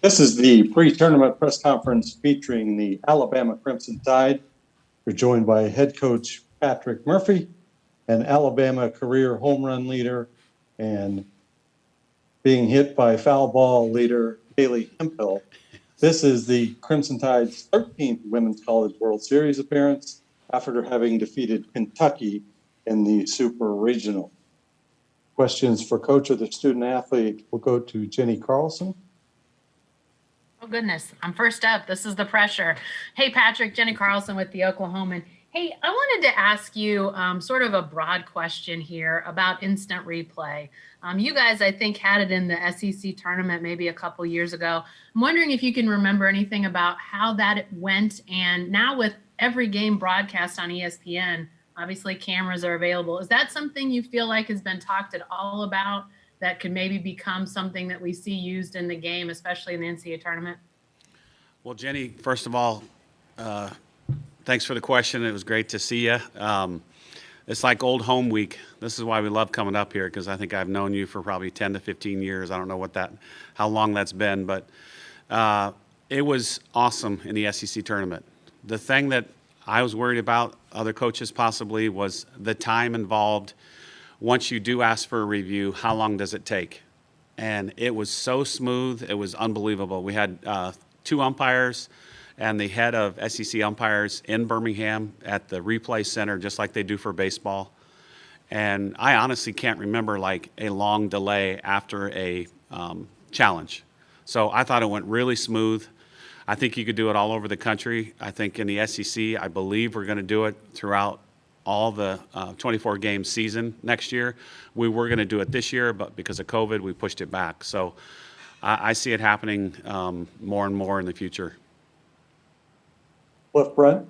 This is the pre-tournament press conference featuring the Alabama Crimson Tide. We're joined by head coach Patrick Murphy and Alabama career home run leader and being hit by foul ball leader Bailey Hemphill. This is the Crimson Tide's 13th Women's College World Series appearance after having defeated Kentucky in the Super Regional. Questions for coach or the student athlete will go to Jenny Carlson. Oh, goodness. I'm first up. This is the pressure. Hey, Patrick, Jenny Carlson with the Oklahoman. Hey, I wanted to ask you sort of a broad question here about instant replay. You guys, I think, had it in the SEC tournament maybe a couple years ago. I'm wondering if you can remember anything about how that went. And now with every game broadcast on ESPN, obviously cameras are available. Is that something you feel like has been talked at all about that could maybe become something that we see used in the game, especially in the NCAA tournament? Well, Jenny, first of all, thanks for the question. It was great to see you. It's like old home week. This is why we love coming up here, because I think I've known you for probably 10 to 15 years. I don't know how long that's been, but it was awesome in the SEC tournament. The thing that I was worried about, other coaches possibly, was the time involved. Once you do ask for a review, how long does it take? And it was so smooth. It was unbelievable. We had 2 umpires and the head of SEC umpires in Birmingham at the replay center, just like they do for baseball. And I honestly can't remember like a long delay after a challenge. So I thought it went really smooth. I think you could do it all over the country. I think in the SEC, I believe we're going to do it throughout all the 24-game season next year. We were going to do it this year, but because of COVID, we pushed it back. So I see it happening more and more in the future. Cliff Brent.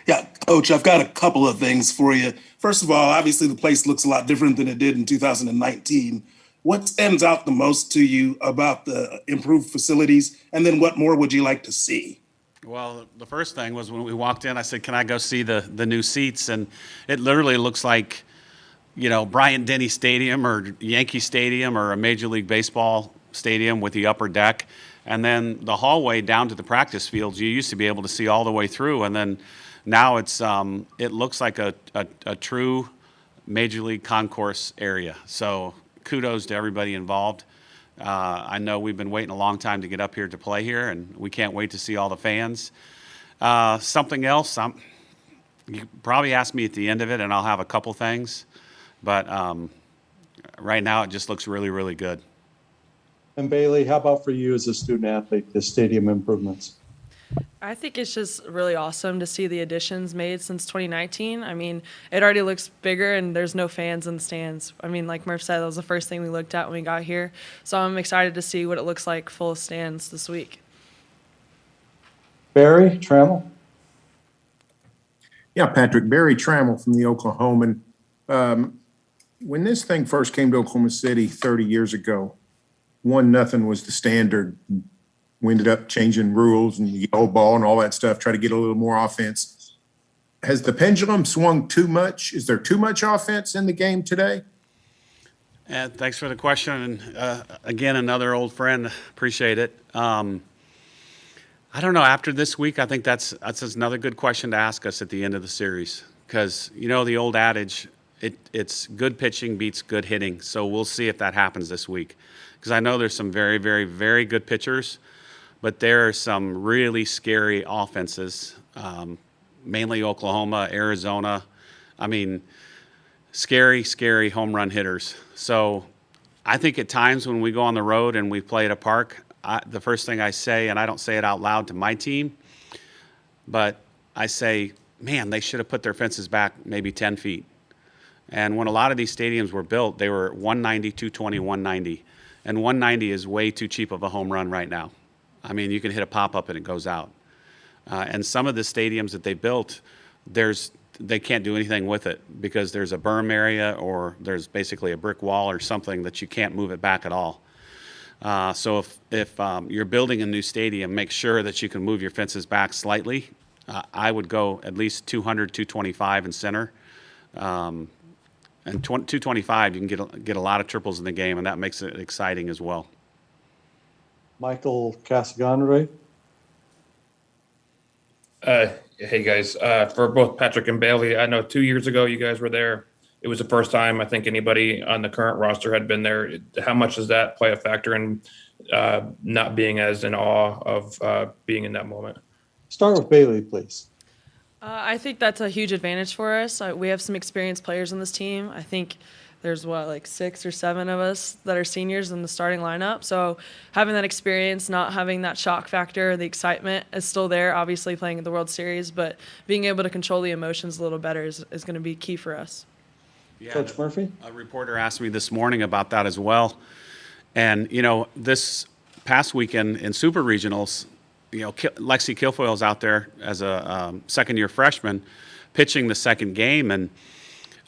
Yeah, Coach, I've got a couple of things for you. First of all, obviously the place looks a lot different than it did in 2019. What stands out the most to you about the improved facilities? And then what more would you like to see? Well, the first thing was when we walked in, I said, can I go see the new seats? And it literally looks like, Bryant-Denny Stadium or Yankee Stadium or a Major League Baseball stadium with the upper deck. And then the hallway down to the practice fields, you used to be able to see all the way through. And then now it looks like a true Major League concourse area. So kudos to everybody involved. I know we've been waiting a long time to get up here to play here, and we can't wait to see all the fans. Something else, you probably ask me at the end of it, and I'll have a couple things. But right now, it just looks really, really good. And Bailey, how about for you as a student athlete, the stadium improvements? I think it's just really awesome to see the additions made since 2019. I mean, it already looks bigger and there's no fans in the stands. I mean, like Murph said, that was the first thing we looked at when we got here. So I'm excited to see what it looks like full of stands this week. Barry Trammell. Yeah, Patrick, Barry Trammell from the Oklahoman. When this thing first came to Oklahoma City 30 years ago, 1-0 was the standard. We ended up changing rules and yellow ball and all that stuff, try to get a little more offense. Has the pendulum swung too much? Is there too much offense in the game today? And thanks for the question. And again, another old friend. Appreciate it. I don't know. After this week, I think that's another good question to ask us at the end of the series, because the old adage, it's good pitching beats good hitting. So we'll see if that happens this week, because I know there's some very, very, very good pitchers. But there are some really scary offenses, mainly Oklahoma, Arizona. I mean, scary, scary home run hitters. So I think at times when we go on the road and we play at a park, the first thing I say, and I don't say it out loud to my team, but I say, man, they should have put their fences back maybe 10 feet. And when a lot of these stadiums were built, they were 190, 220, 190. And 190 is way too cheap of a home run right now. I mean, you can hit a pop-up and it goes out. And some of the stadiums that they built, they can't do anything with it because there's a berm area or there's basically a brick wall or something that you can't move it back at all. So if you're building a new stadium, make sure that you can move your fences back slightly. I would go at least 200, 225 in center. And 225, you can get a lot of triples in the game, and that makes it exciting as well. Michael Casagandre. Hey guys, for both Patrick and Bailey, I know 2 years ago you guys were there. It was the first time I think anybody on the current roster had been there. How much does that play a factor in not being as in awe of being in that moment? Start with Bailey, please. I think that's a huge advantage for us. We have some experienced players on this team. I think there's like 6 or 7 of us that are seniors in the starting lineup. So having that experience, not having that shock factor, the excitement is still there, obviously playing in the World Series, but being able to control the emotions a little better is going to be key for us. Yeah, Coach Murphy? a reporter asked me this morning about that as well. And, this past weekend in Super Regionals, Lexi Kilfoyle's out there as a second-year freshman pitching the second game. And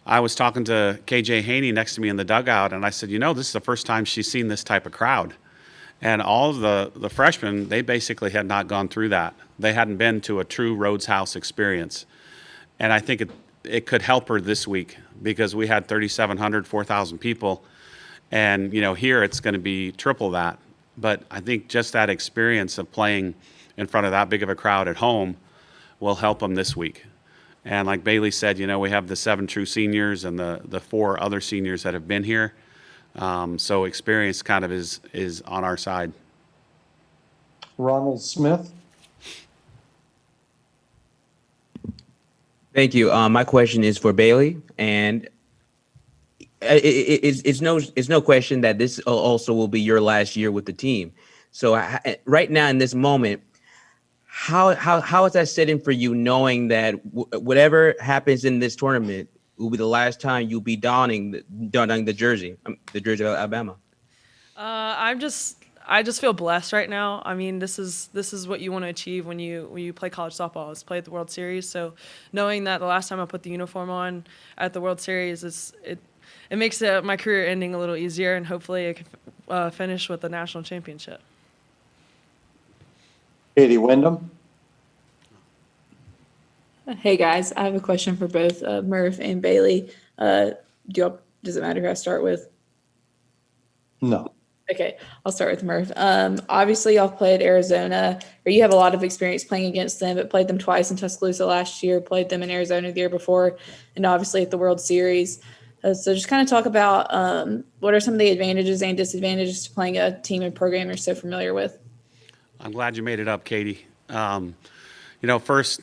I was talking to KJ Haney next to me in the dugout, and I said, this is the first time she's seen this type of crowd. And all of the freshmen, they basically had not gone through that. They hadn't been to a true Rhodes House experience. And I think it could help her this week because we had 3,700, 4,000 people. And, here it's going to be triple that. But I think just that experience of playing in front of that big of a crowd at home will help them this week. And like Bailey said, we have the 7 true seniors and the 4 other seniors that have been here. So experience kind of is on our side. Ronald Smith. Thank you. My question is for Bailey, and it's no question that this also will be your last year with the team. So right now in this moment, how is that sitting for you, knowing that whatever happens in this tournament will be the last time you'll be donning the jersey of Alabama? I just feel blessed right now. I mean, this is what you want to achieve when you play college softball, is play at the World Series. So knowing that the last time I put the uniform on at the World Series it makes my career ending a little easier, and hopefully I can finish with the national championship. Katie Wyndham. Hey guys, I have a question for both Murph and Bailey. Does it matter who I start with? No. Okay, I'll start with Murph. Obviously, y'all played Arizona, or you have a lot of experience playing against them, but played them twice in Tuscaloosa last year, played them in Arizona the year before, and obviously at the World Series. So just kind of talk about what are some of the advantages and disadvantages to playing a team and program you're so familiar with? I'm glad you made it up, Katie. First,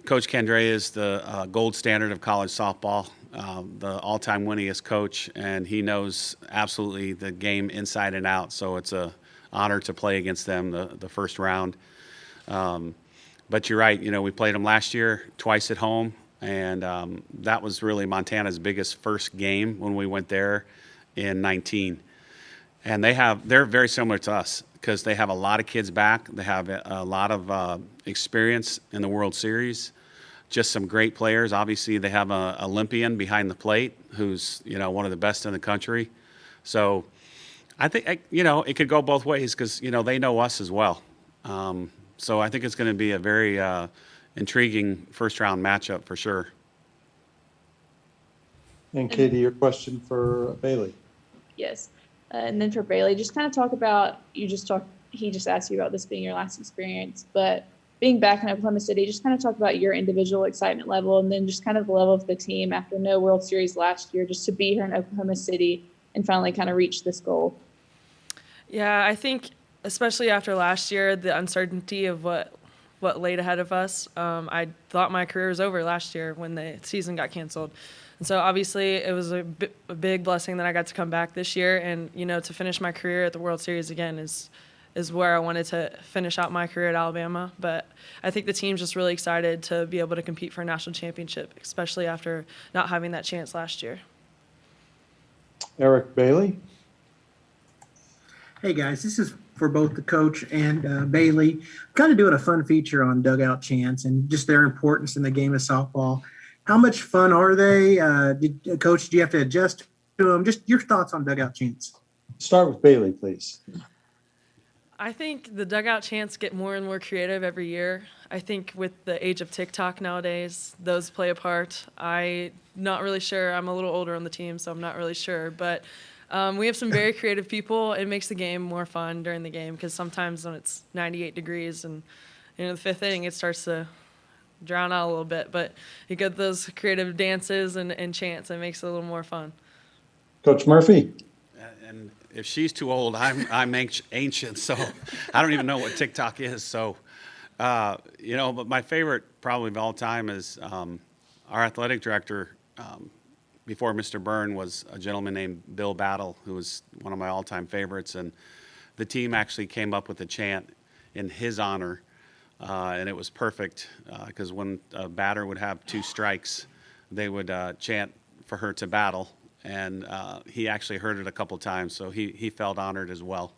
Coach Candrea is the gold standard of college softball, the all-time winningest coach, and he knows absolutely the game inside and out. So it's an honor to play against them the first round. But you're right. We played them last year twice at home, and that was really Montana's biggest first game when we went there in 19. And they're very similar to us because they have a lot of kids back. They have a lot of experience in the World Series. Just some great players. Obviously, they have an Olympian behind the plate who's, one of the best in the country. So I think, it could go both ways because, they know us as well. So I think it's going to be a very intriguing first-round matchup for sure. And Katie, your question for Bailey. Yes. And then for Bailey, just kind of talk about, he just asked you about this being your last experience, but being back in Oklahoma City, just kind of talk about your individual excitement level and then just kind of the level of the team after no World Series last year, just to be here in Oklahoma City and finally kind of reach this goal. Yeah, I think especially after last year, the uncertainty of what laid ahead of us, I thought my career was over last year when the season got canceled. And so obviously it was a big blessing that I got to come back this year and, to finish my career at the World Series again is where I wanted to finish out my career at Alabama. But I think the team's just really excited to be able to compete for a national championship, especially after not having that chance last year. Eric Bailey. Hey guys, this is for both the coach and Bailey. Kind of doing a fun feature on Dugout chants and just their importance in the game of softball. How much fun are they? Coach, do you have to adjust to them? Just your thoughts on Dugout chants. Start with Bailey, please. I think the Dugout chants get more and more creative every year. I think with the age of TikTok nowadays, those play a part. I'm not really sure. I'm a little older on the team, so I'm not really sure. But We have some very creative people. It makes the game more fun during the game because sometimes when it's 98 degrees and the fifth inning, it starts to drown out a little bit. But you get those creative dances and chants. It makes it a little more fun. Coach Murphy? And if she's too old, I'm ancient, so I don't even know what TikTok is. So, but my favorite probably of all time is our athletic director, before Mr. Byrne, was a gentleman named Bill Battle, who was one of my all-time favorites. And the team actually came up with a chant in his honor, and it was perfect because when a batter would have 2 strikes, they would chant for her to battle. And he actually heard it a couple times, so he felt honored as well.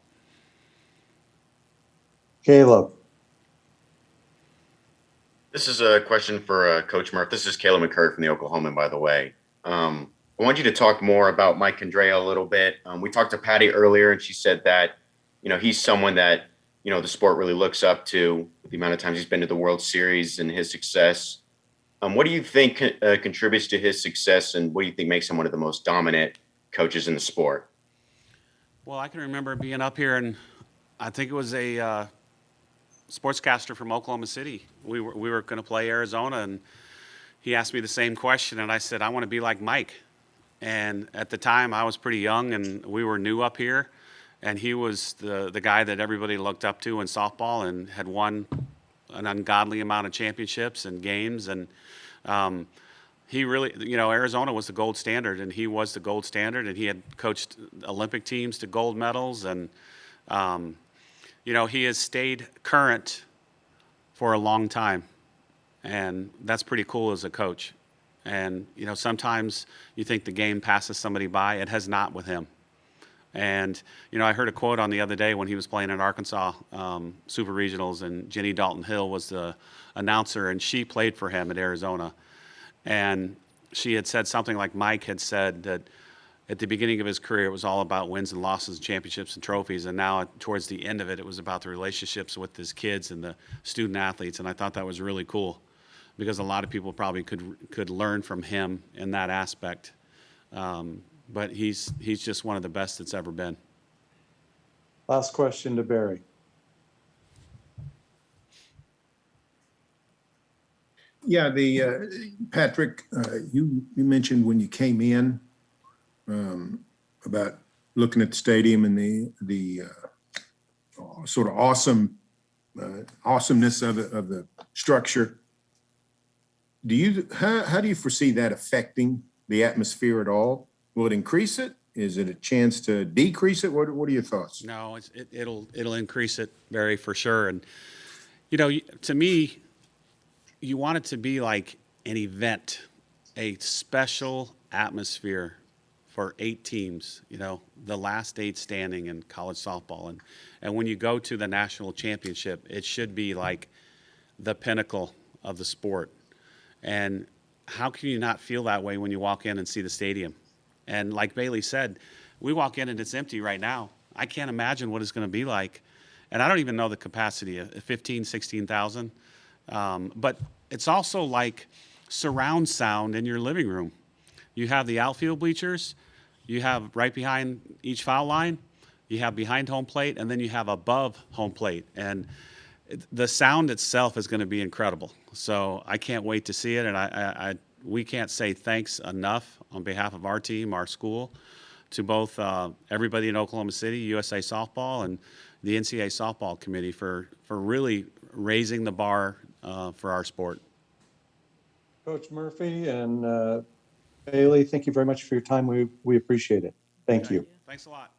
Caleb? This is a question for Coach Murph. This is Caleb McCurd from the Oklahoman, by the way. I want you to talk more about Mike Candrea a little bit. We talked to Patty earlier, and she said that, he's someone that, the sport really looks up to, the amount of times he's been to the World Series and his success. What do you think contributes to his success, and what do you think makes him one of the most dominant coaches in the sport? Well, I can remember being up here, and I think it was a sportscaster from Oklahoma City. We were going to play Arizona, and he asked me the same question, and I said, I want to be like Mike. And at the time, I was pretty young, and we were new up here, and he was the guy that everybody looked up to in softball and had won an ungodly amount of championships and games. And he really, Arizona was the gold standard, and he was the gold standard, and he had coached Olympic teams to gold medals. And, he has stayed current for a long time, and that's pretty cool as a coach. And, sometimes you think the game passes somebody by. It has not with him. And, I heard a quote on the other day when he was playing at Arkansas Super Regionals, and Jenny Dalton Hill was the announcer, and she played for him at Arizona. And she had said something like Mike had said that at the beginning of his career, it was all about wins and losses and championships and trophies. And now towards the end of it, it was about the relationships with his kids and the student athletes. And I thought that was really cool because a lot of people probably could learn from him in that aspect. But he's just one of the best that's ever been. Last question to Barry. Yeah, Patrick, you mentioned when you came in about looking at the stadium and the sort of awesomeness of the structure. How do you foresee that affecting the atmosphere at all? Will it increase it? Is it a chance to decrease it? What are your thoughts? No, it'll increase it, Barry, for sure. And to me, you want it to be like an event, a special atmosphere for 8 teams. The last 8 standing in college softball, and when you go to the national championship, it should be like the pinnacle of the sport. And how can you not feel that way when you walk in and see the stadium? And like Bailey said, we walk in and it's empty right now. I can't imagine what it's going to be like. And I don't even know the capacity of 15, 16,000. But it's also like surround sound in your living room. You have the outfield bleachers. You have right behind each foul line. You have behind home plate, and then you have above home plate. And the sound itself is going to be incredible. So I can't wait to see it. And we can't say thanks enough on behalf of our team, our school, to both everybody in Oklahoma City, USA Softball, and the NCAA Softball Committee for really raising the bar for our sport. Coach Murphy and Bailey, thank you very much for your time. We appreciate it. Thank you. Thanks a lot.